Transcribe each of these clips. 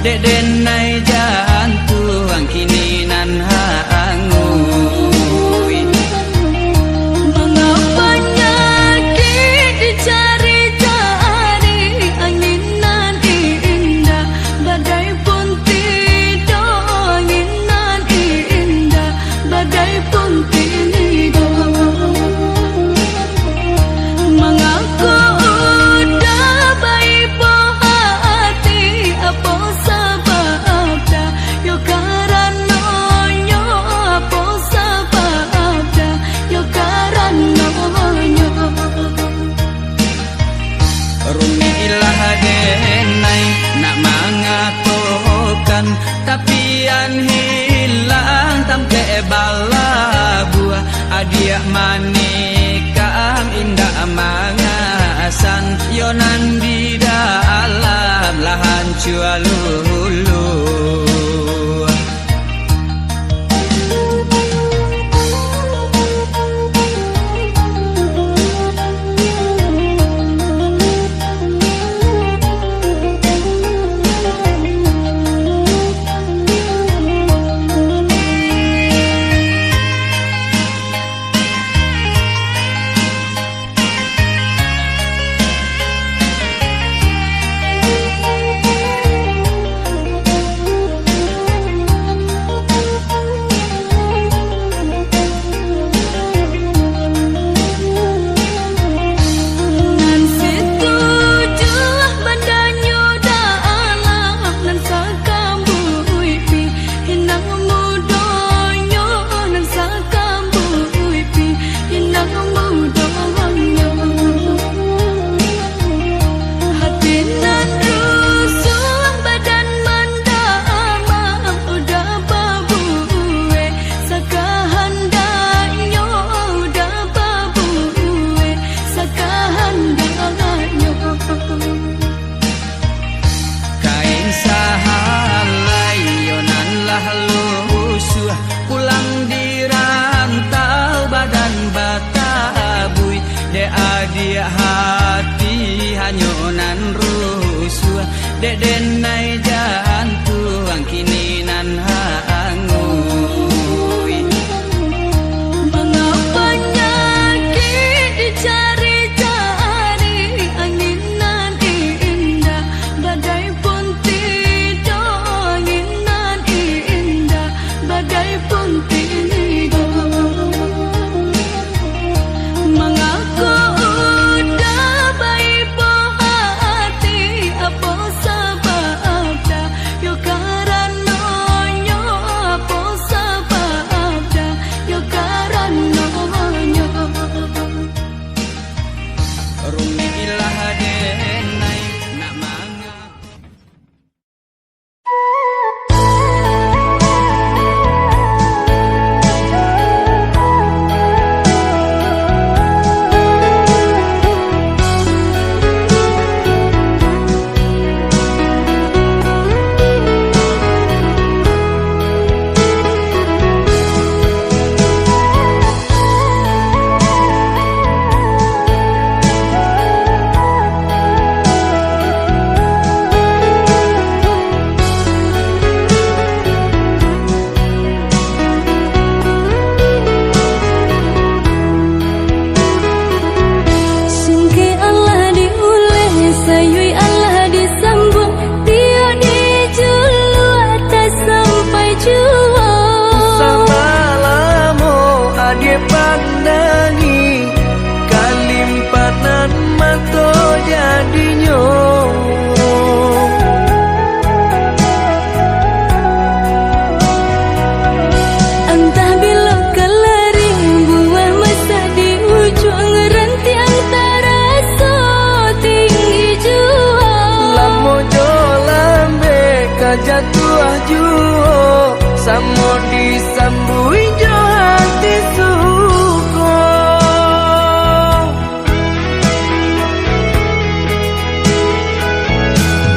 dek denai jantuang kini nan hangui. Mengapanya dicari-cari angin nan indah, badai pun tidur, angin nan indah, badai pun tidur. Mengaku udah baik hati, apa sebabnya yo karano yo, apa sebabnya yo karano yo. Rumilah denai nak mengatakan, tapi an hilang tam ke bala buah adia manikam indah mangasan yonan di dalam lahan cualulu. Dia hati hanyonan rusuh dek denai jantuang kini nan hangui. Mengapanya dicari-cari angin nan indah, badai pun tidur, angin nan indah, badai pun tidur. Mengaku jatuh juo samo disambui jo hati suko.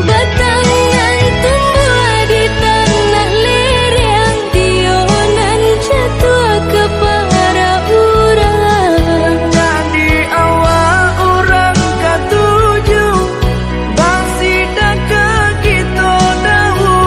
Batangan tumbuh di tanah lereng, dionan jatuh ke para urang. Jadi awal orang ketujuh bangsi dah ke kita dahulu.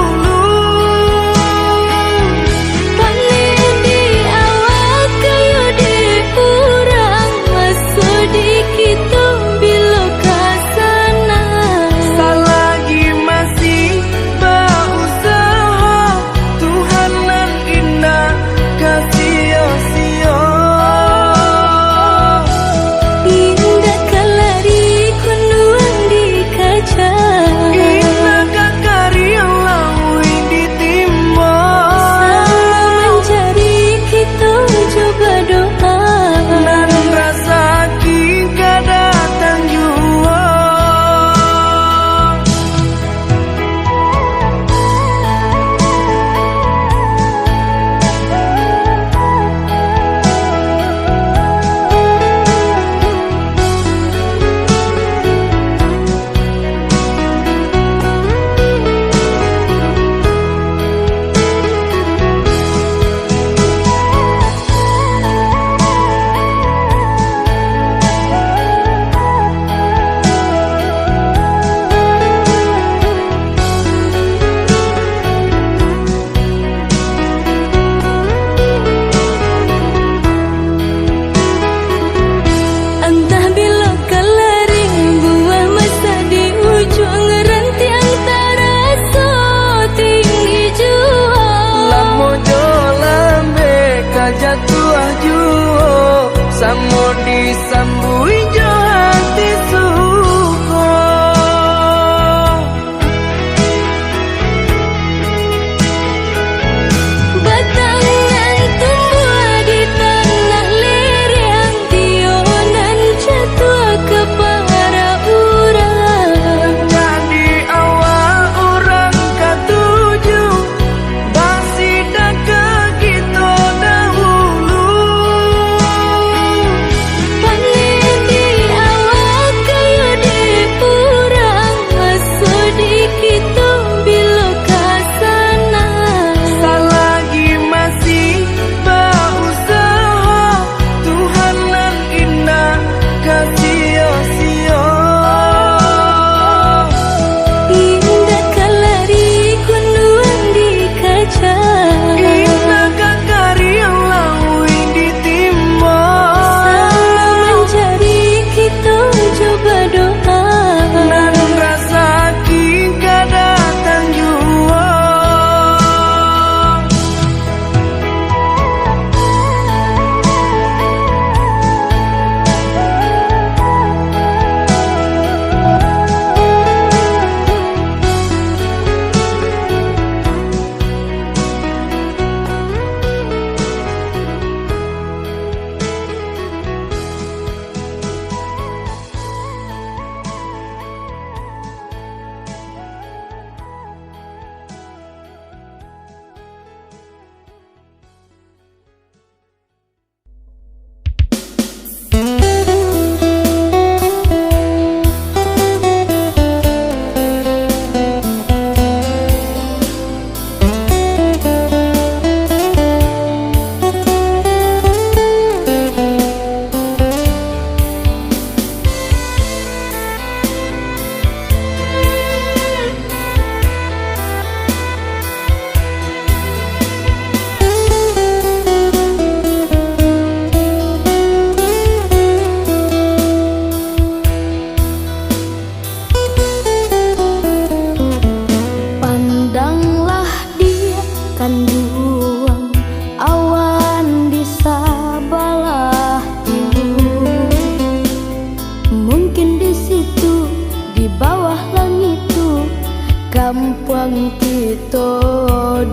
kampung kita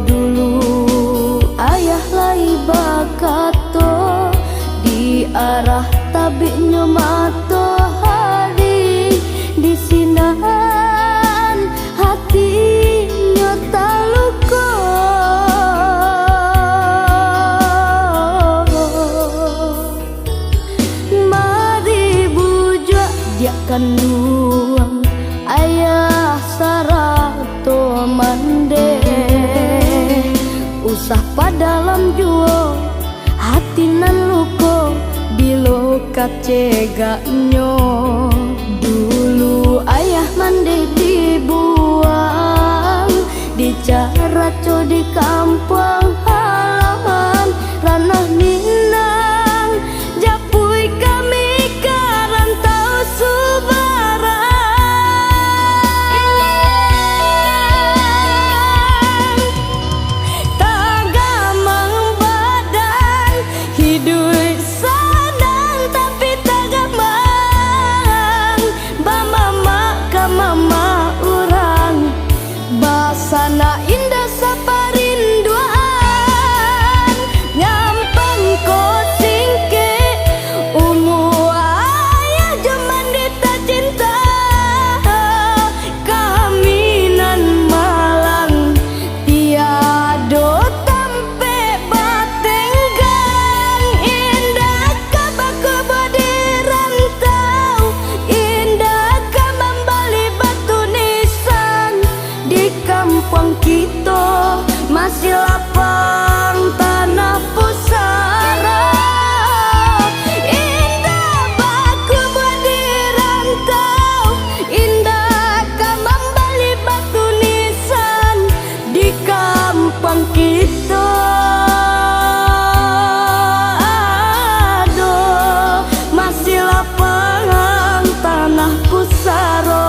dulu. Ayah lai bakato di arah tabiknya matahari, di sinan hatinya taluko. Mari bujuk dia kan luang ayah sarato mande, usah padalam juo hati nan luko bilo kaceganyo. Dulu ayah mande dibuang di caraco di kampung halaman ranah Minang, japui kami karantau Subarang. Tagamang badan hidup sadang tapi tagamang bamama ka mama urang basana indah saparinduan nyampang ko singke umu ayah jaman dita cinta kaminan malang tiado tampe batenggang indah kabaku bodi rantau indah ka membali batu nisan di kampung kita masih lapang tanah pusara. Indah baku bodi rantau indah ka membali batu nisan di kampung kita. Aduh, masih lapang tanah pusara.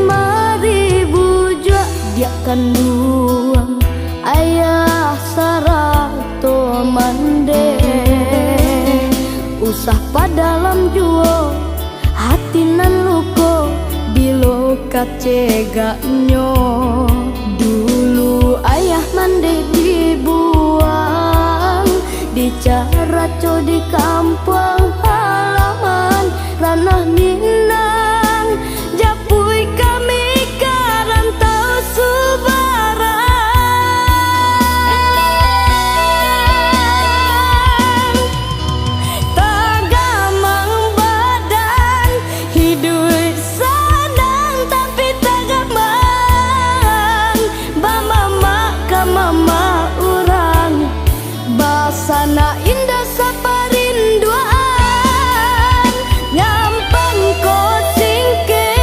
Mari bujuk dia kan luang ayah sarato mande, usah padalam juo hati nan luko bilo kaceganyo. Dulu ayah mande dibuang di caraco di kampung halaman ranah Minang, japui kami karantau Subarang. Tagamang badan hidup sadang tapi tagamang bamama ka mama urang basana indah saparinduan nyampang ko singke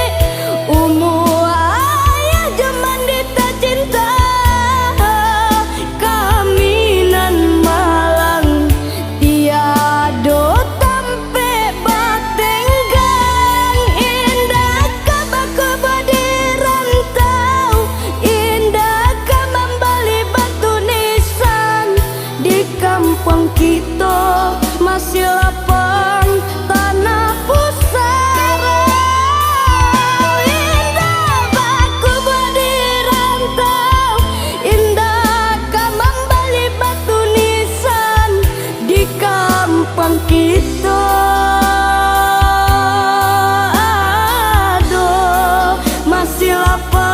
umu ayah jaman dita cinta kaminan malang tiado tampe batenggang indah kabaku bodi rantau indah ka membali batu nisan di kampung kita masih lapang tanah pusara. Indah baku bodi rantau indah ka membali batu nisan di kampung kita. Aduh, masih lapang